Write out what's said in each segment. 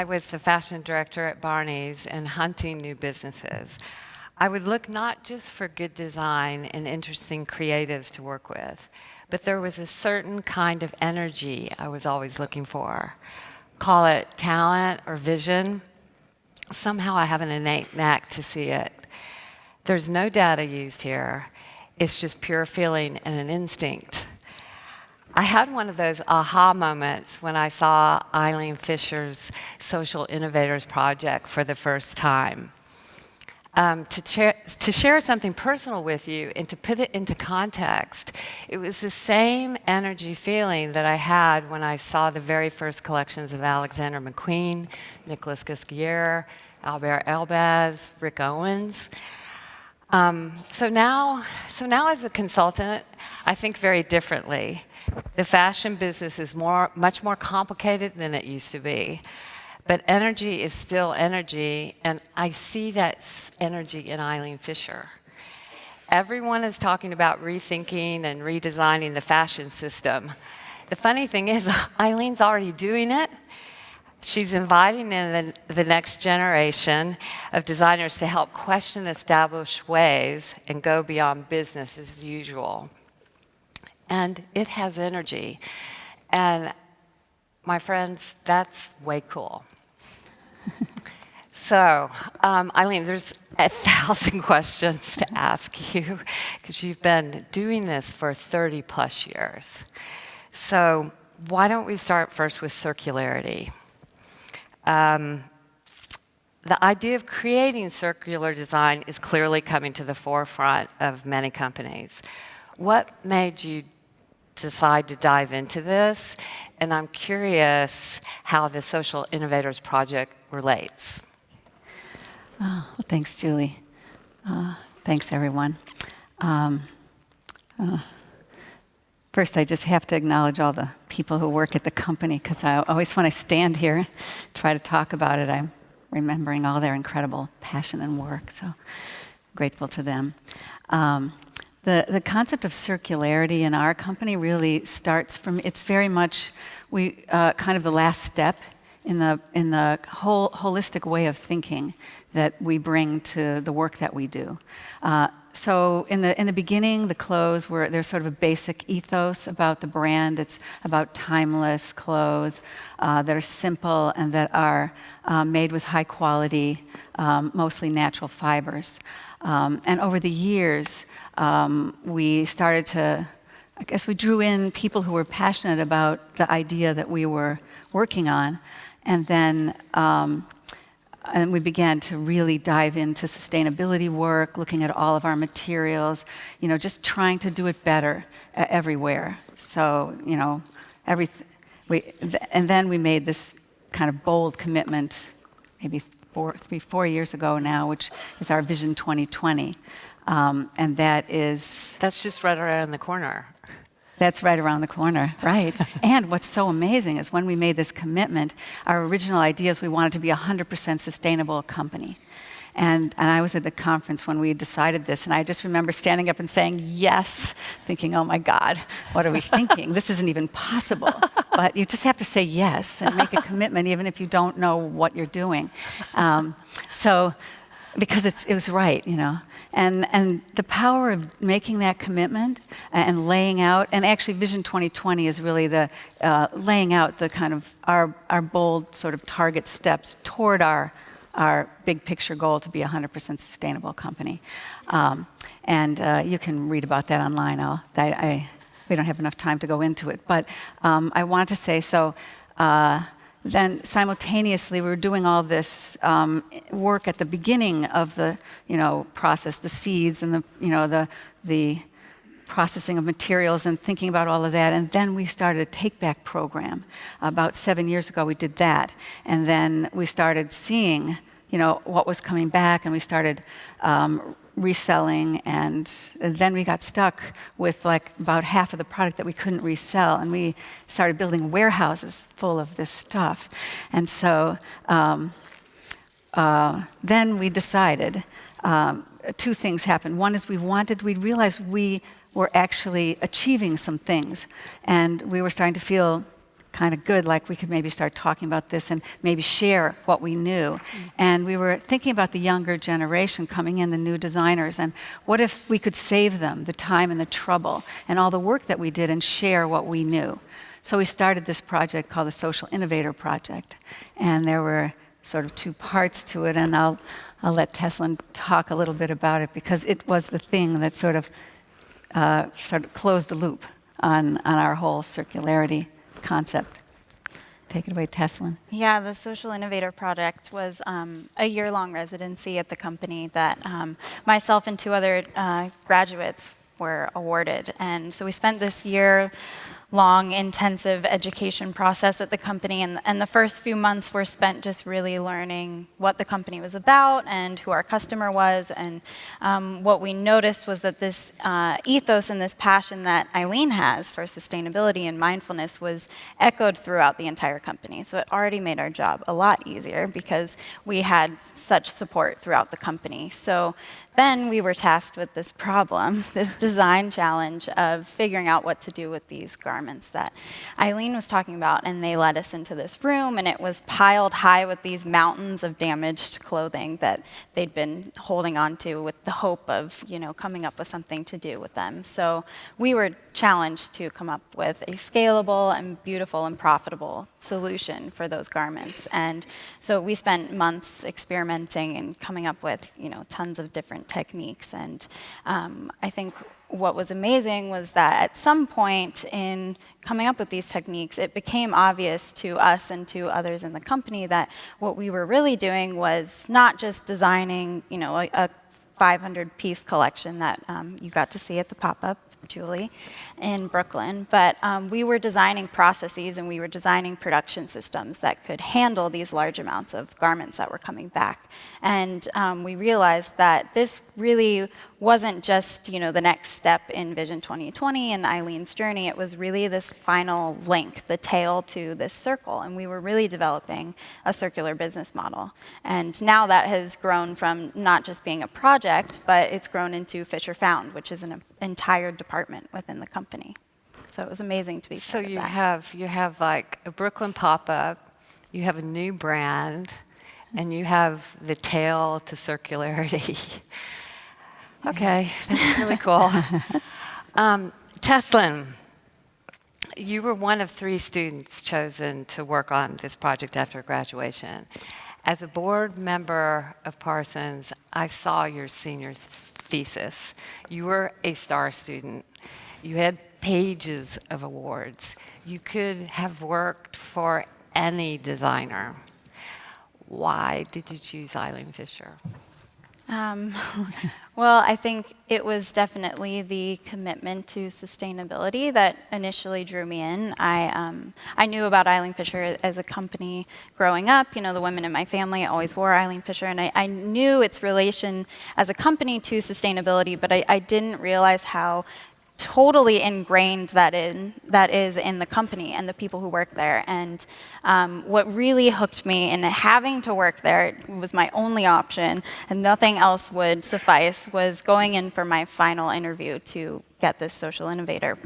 I was the fashion director at Barney's and hunting new businesses, I would look not just for good design and interesting creatives to work with, but there was a certain kind of energy I was always looking for. Call it talent or vision. Somehow I have an innate knack to see it. There's no data used here. It's just pure feeling and an instinct. I had one of those aha moments when I saw Eileen Fisher's Social Innovators project for the first time. To share something personal with you and to put it into context, it was the same energy feeling that I had when I saw the very first collections of Alexander McQueen, Nicolas Ghesquière, Albert Elbaz, Rick Owens. So now as a consultant, I think very differently. The fashion business is much more complicated than it used to be. But energy is still energy, and I see that energy in Eileen Fisher. Everyone is talking about rethinking and redesigning the fashion system. The funny thing is, Eileen's already doing it. She's inviting in the next generation of designers to help question established ways and go beyond business as usual. And it has energy. And my friends, that's way cool. So, Eileen, there's 1,000 questions to ask you because you've been doing this for 30 plus years. So why don't we start first with circularity? The idea of creating circular design is clearly coming to the forefront of many companies. What made you decide to dive into this? And I'm curious how the Social Innovators Project relates. Oh, well, thanks, Julie. Thanks, everyone. First, I just have to acknowledge all the people who work at the company, because I always, when I stand here, try to talk about it, I'm remembering all their incredible passion and work, so grateful to them. The concept of circularity in our company really starts from, it's very much kind of the last step in the whole holistic way of thinking that we bring to the work that we do. So in the beginning, the clothes there's sort of a basic ethos about the brand. It's about timeless clothes that are simple and that are made with high quality, mostly natural fibers. And over the years, we started to, I guess we drew in people who were passionate about the idea that we were working on. And then and we began to really dive into sustainability work, looking at all of our materials, just trying to do it better everywhere. So, and then we made this kind of bold commitment, maybe 4 years ago now, which is our Vision 2020. And that's just right around the corner. That's right around the corner, right. And what's so amazing is when we made this commitment, our original idea is we wanted to be a 100% sustainable company. And I was at the conference when we decided this, and I just remember standing up and saying yes, thinking, oh my God, what are we thinking? This isn't even possible. But you just have to say yes and make a commitment even if you don't know what you're doing. Because it was right, And the power of making that commitment and laying out, and actually Vision 2020 is really the laying out the kind of our bold sort of target steps toward our big picture goal to be a 100% sustainable company. And you can read about that online. We don't have enough time to go into it. But I want to say, then simultaneously, we were doing all this work at the beginning of the, process, the seeds and the processing of materials and thinking about all of that. And then we started a take-back program. About 7 years ago, we did that. And then we started seeing, what was coming back, and we started reselling, and then we got stuck with about half of the product that we couldn't resell, and we started building warehouses full of this stuff. And so then we decided, 2 things happened. One is we realized we were actually achieving some things, and we were starting to feel kind of good, like we could maybe start talking about this and maybe share what we knew. And we were thinking about the younger generation coming in, the new designers, and what if we could save them the time and the trouble and all the work that we did and share what we knew. So we started this project called the Social Innovator Project. And there were sort of two parts to it, and I'll let Teslin talk a little bit about it, because it was the thing that sort of closed the loop on our whole circularity concept. Take it away, Teslin. Yeah, the Social Innovator Project was a year-long residency at the company that myself and two other graduates were awarded. And so we spent this year-long intensive education process at the company, and the first few months were spent just really learning what the company was about and who our customer was. And what we noticed was that this ethos and this passion that Eileen has for sustainability and mindfulness was echoed throughout the entire company. So it already made our job a lot easier because we had such support throughout the company. So then we were tasked with this problem, this design challenge of figuring out what to do with these garments that Eileen was talking about. And they led us into this room, and it was piled high with these mountains of damaged clothing that they'd been holding on to with the hope of, coming up with something to do with them. So we were challenged to come up with a scalable and beautiful and profitable solution for those garments. And so we spent months experimenting and coming up with, tons of different techniques. And I think what was amazing was that at some point in coming up with these techniques, it became obvious to us and to others in the company that what we were really doing was not just designing, a 500-piece collection that you got to see at the pop-up, Julie, in Brooklyn, but we were designing processes and we were designing production systems that could handle these large amounts of garments that were coming back. And we realized that this really wasn't just, the next step in Vision 2020 and Eileen's journey. It was really this final link, the tail to this circle. And we were really developing a circular business model. And now that has grown from not just being a project, but it's grown into Fisher Found, which is an entire department within the company. So it was amazing to be part of that. So you have like a Brooklyn pop-up, you have a new brand, and you have the tail to circularity. Okay, that's really cool. Teslin, you were one of 3 students chosen to work on this project after graduation. As a board member of Parsons, I saw your senior thesis. You were a star student. You had pages of awards. You could have worked for any designer. Why did you choose Eileen Fisher? Well, I think it was definitely the commitment to sustainability that initially drew me in. I knew about Eileen Fisher as a company growing up. The women in my family always wore Eileen Fisher, and I knew its relation as a company to sustainability, but I didn't realize how totally ingrained that is in the company and the people who work there. And what really hooked me in having to work there, it was my only option and nothing else would suffice, was going in for my final interview to get this Social Innovator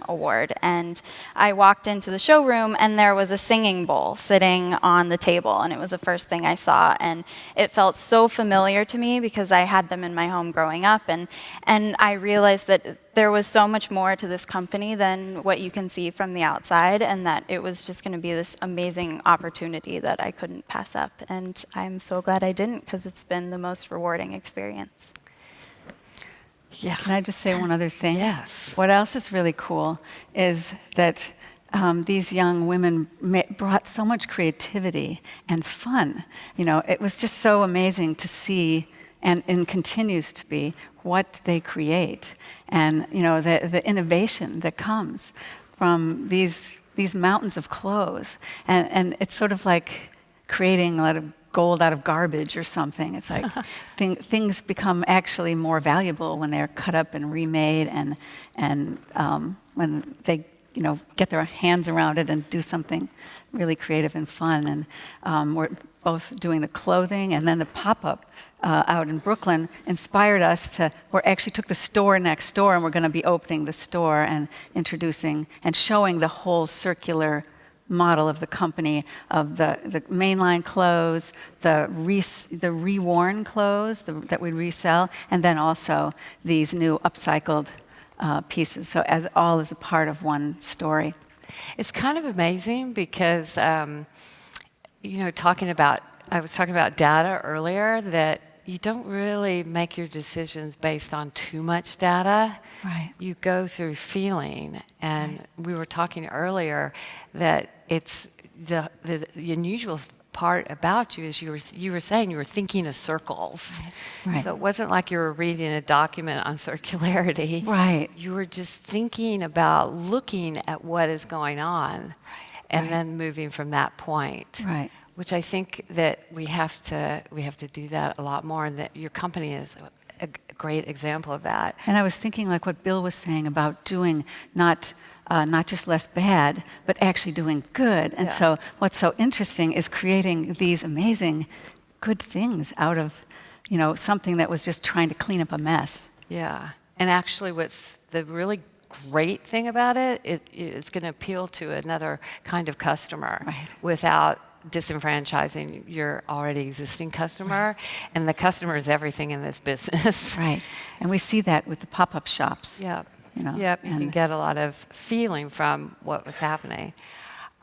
award. And I walked into the showroom and there was a singing bowl sitting on the table, and it was the first thing I saw. And it felt so familiar to me because I had them in my home growing up, and I realized that there was so much more to this company than what you can see from the outside, and that it was just going to be this amazing opportunity that I couldn't pass up. And I'm so glad I didn't, because it's been the most rewarding experience. Yeah. Can I just say one other thing? Yes. What else is really cool is that these young women brought so much creativity and fun. It was just so amazing to see, and continues to be, what they create, and the innovation that comes from these mountains of clothes, and it's sort of like creating a lot of gold out of garbage or something. It's like things become actually more valuable when they're cut up and remade, and when they get their hands around it and do something really creative and fun. And we're both doing the clothing, and then the pop-up out in Brooklyn inspired us to, we actually took the store next door, and we're going to be opening the store and introducing and showing the whole circular model of the company, of the mainline clothes, the reworn clothes that we resell, and then also these new upcycled pieces. So all is a part of one story. It's kind of amazing because, you know, I was talking about data earlier, that you don't really make your decisions based on too much data. Right. You go through feeling. And we were talking earlier that it's the unusual part about you is you were saying you were thinking of circles. Right. So it wasn't like you were reading a document on circularity. Right. You were just thinking about looking at what is going on and then moving from that point. Right. Which I think that we have to do that a lot more, and that your company is a great example of that. And I was thinking, like what Bill was saying about doing not just less bad, but actually doing good. And so what's so interesting is creating these amazing good things out of, you know, something that was just trying to clean up a mess. Yeah. And actually what's the really great thing about it, it's going to appeal to another kind of customer without disenfranchising your already existing customer. And the customer is everything in this business. Right. And we see that with the pop-up shops. Yep. You know, yep. You can get a lot of feeling from what was happening.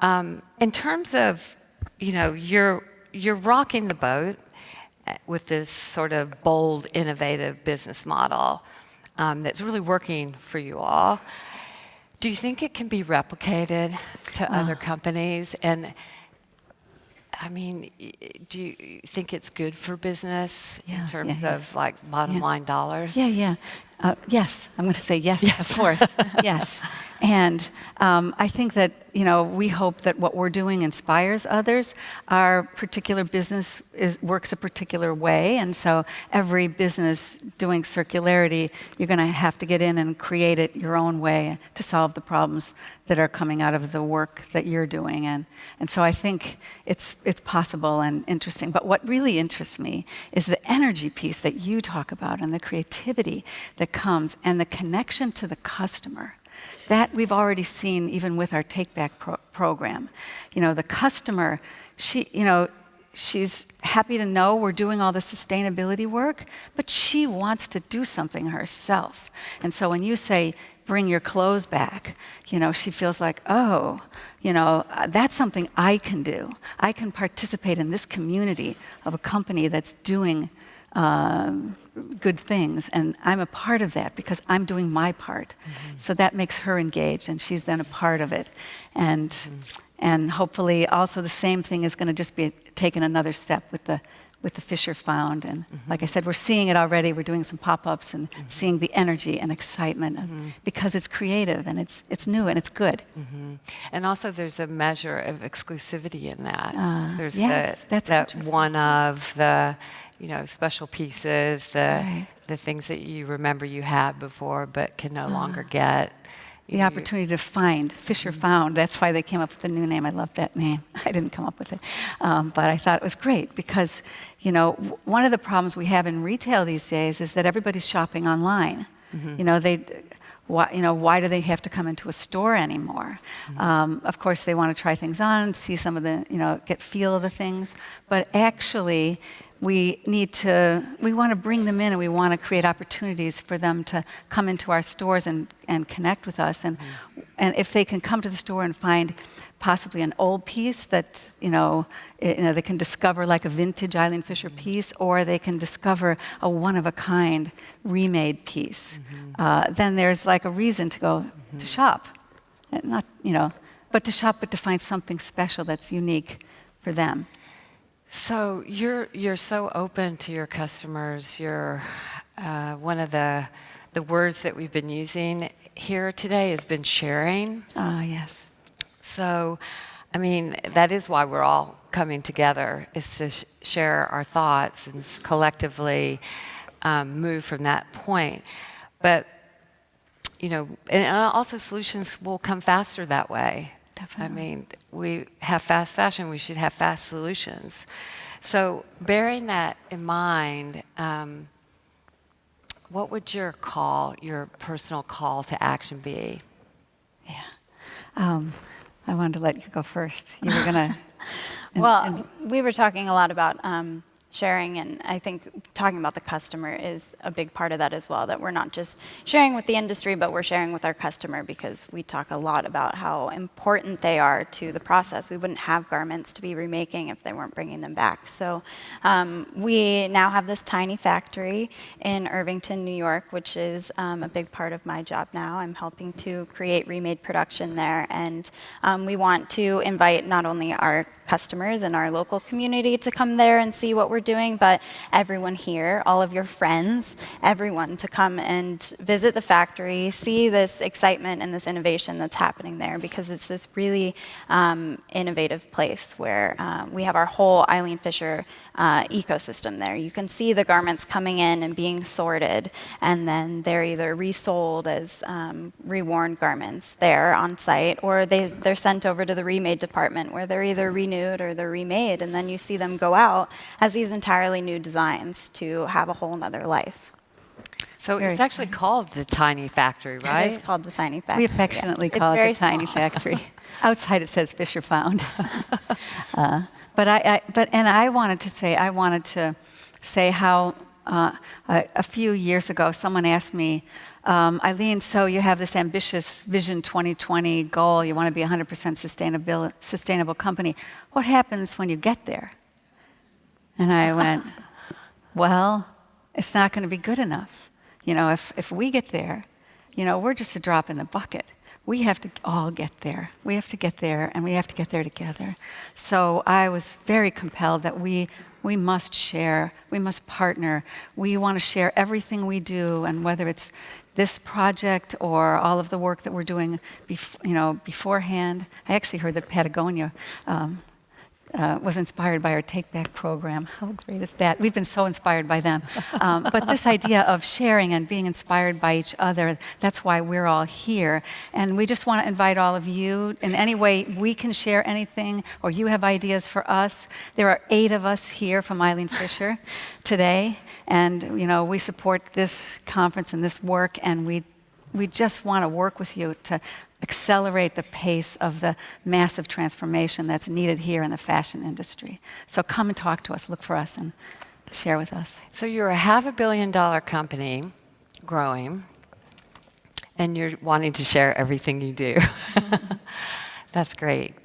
In terms of, you know, you're rocking the boat with this sort of bold, innovative business model that's really working for you all. Do you think it can be replicated to other companies? And I mean, do you think it's good for business in terms of like bottom line dollars? Yes, I'm going to say yes, of course. Yes. And I think that, you know, we hope that what we're doing inspires others. Our particular business works a particular way, and so every business doing circularity, you're going to have to get in and create it your own way to solve the problems that are coming out of the work that you're doing. And so I think it's possible and interesting. But what really interests me is the energy piece that you talk about and the creativity that comes and the connection to the customer. That we've already seen even with our Take Back program. You know, the customer, she's happy to know we're doing all the sustainability work, but she wants to do something herself. And so when you say, bring your clothes back, you know, she feels like, oh, you know, that's something I can do. I can participate in this community of a company that's doing good things, and I'm a part of that because I'm doing my part. So that makes her engaged, and she's then a part of it. And hopefully also the same thing is going to just be taken another step with the Fisher Found. And like I said, we're seeing it already. We're doing some pop-ups and seeing the energy and excitement because it's creative and it's new and it's good. And also there's a measure of exclusivity in that. There's that's that one of the, you know, special pieces, the things that you remember you had before but can no longer get. The opportunity to find, Fisher Found, that's why they came up with the new name. I love that name. I didn't come up with it. But I thought it was great because, you know, one of the problems we have in retail these days is that everybody's shopping online. You know, why do they have to come into a store anymore? Of course, they want to try things on, see some of the, you know, get feel of the things. But actually, we want to bring them in, and we want to create opportunities for them to come into our stores and connect with us. And if they can come to the store and find possibly an old piece that, they can discover like a vintage Eileen Fisher piece, or they can discover a one-of-a-kind remade piece, then there's like a reason to go to shop. Not, but to shop, but to find something special that's unique for them. So you're so open to your customers. You're one of the words that we've been using here today has been sharing. Yes. So, I mean, that is why we're all coming together, is to share our thoughts and collectively move from that point. But, and also solutions will come faster that way. Definitely. I mean, we have fast fashion, we should have fast solutions. So bearing that in mind, what would your personal call to action be? Yeah. I wanted to let you go first. You were going to... Well, we were talking a lot about sharing, and I think talking about the customer is a big part of that as well, that we're not just sharing with the industry, but we're sharing with our customer, because we talk a lot about how important they are to the process. We wouldn't have garments to be remaking if they weren't bringing them back. So we now have this tiny factory in Irvington, New York, which is a big part of my job now. I'm helping to create remade production there, and we want to invite not only our customers and our local community to come there and see what we're doing, but everyone here, all of your friends, everyone to come and visit the factory, see this excitement and this innovation that's happening there, because it's this really innovative place where we have our whole Eileen Fisher ecosystem there. You can see the garments coming in and being sorted, and then they're either resold as reworn garments there on site, or they're sent over to the remade department where they're either renewed or they're remade, and then you see them go out as these entirely new designs to have a whole nother life. So Very it's actually called the Tiny Factory, right? It is called the Tiny Factory. We affectionately Yeah. call It's it very the Tiny small. Factory. Outside it says Fisher Found. I wanted to say how a few years ago someone asked me, Eileen, so you have this ambitious Vision 2020 goal. You want to be a 100% sustainable company. What happens when you get there? And I went, well, it's not going to be good enough. You know, if we get there, you know, we're just a drop in the bucket. We have to all get there. We have to get there, and we have to get there together. So I was very compelled that we must share, we must partner. We want to share everything we do, and whether it's this project or all of the work that we're doing beforehand. I actually heard that Patagonia was inspired by our Take Back program. How great is that? We've been so inspired by them. But this idea of sharing and being inspired by each other, that's why we're all here. And we just want to invite all of you in any way we can share anything, or you have ideas for us. There are 8 of us here from Eileen Fisher today. And you know, we support this conference and this work, and we just want to work with you to accelerate the pace of the massive transformation that's needed here in the fashion industry. So come and talk to us, look for us, and share with us. So you're a $500 million company, growing, and you're wanting to share everything you do. That's great.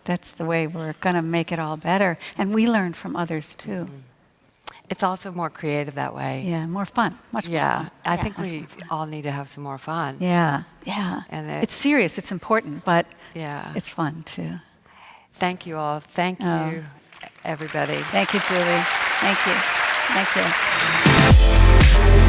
That's the way we're going to make it all better. And we learn from others, too. It's also more creative that way. Yeah, more fun, much more fun. I think we all need to have some more fun. Yeah. And it's serious, it's important, but yeah, it's fun, too. Thank you all. Thank you, everybody. Thank you, Julie. Thank you. Thank you.